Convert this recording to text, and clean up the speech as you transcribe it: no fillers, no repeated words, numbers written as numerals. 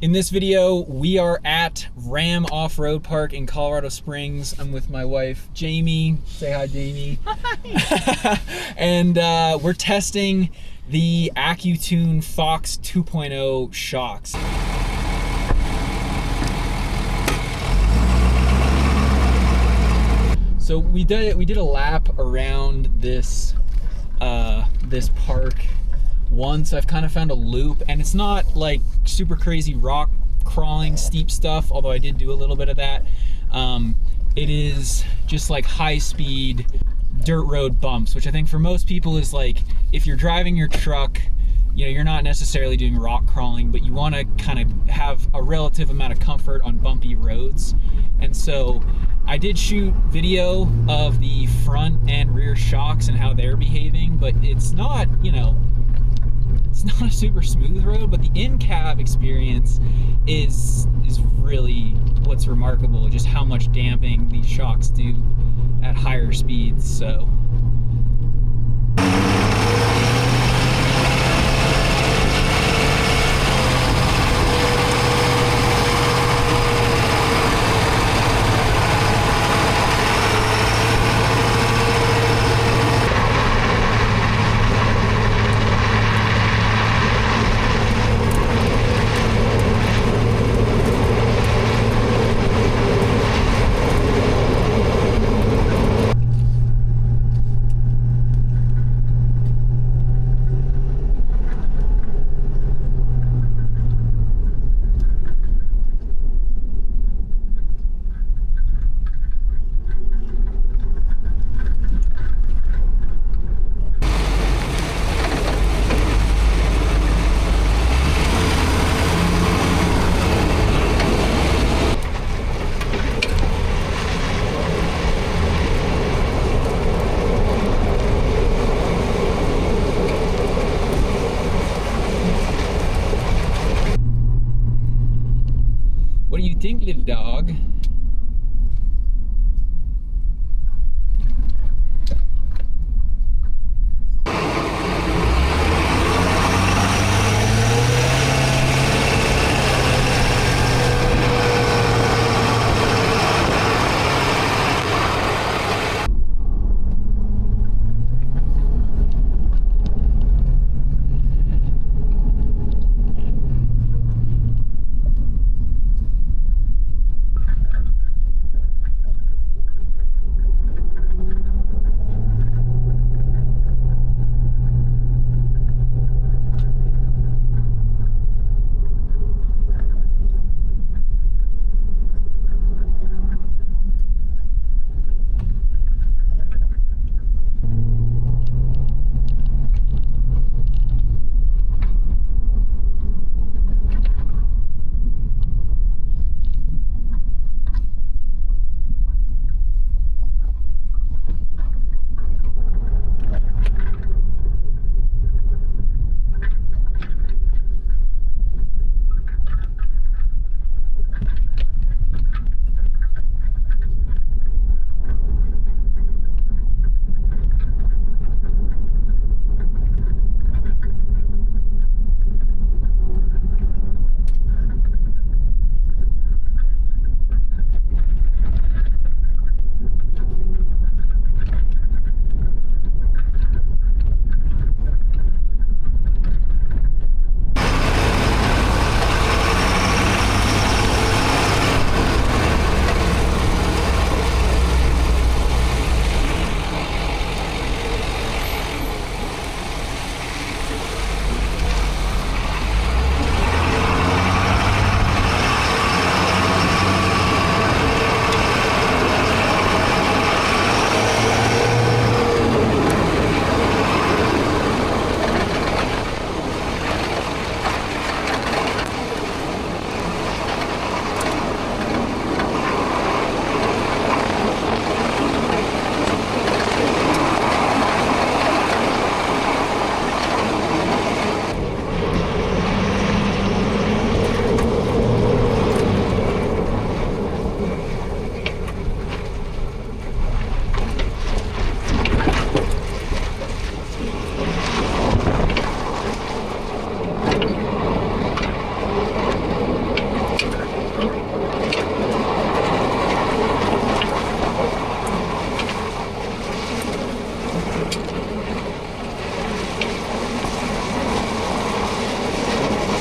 In this video, we are at Ram Offroad Park in Colorado Springs. I'm with my wife, Jamie. Say hi, Jamie. Hi. And we're testing the AccuTune Fox 2.0 shocks. So we did a lap around this this park once. I've kind of found a loop, and it's not like super crazy rock crawling steep stuff, although I did do a little bit of that. It is just like high speed dirt road bumps, which I think for most people is like, if you're driving your truck, you know, you're not necessarily doing rock crawling, but you want to kind of have a relative amount of comfort on bumpy roads. And so I did shoot video of the front and rear shocks and how they're behaving, but it's not, you know, it's not a super smooth road, but the in-cab experience is really what's remarkable, just how much damping these shocks do at higher speeds. So what do you think, little dog?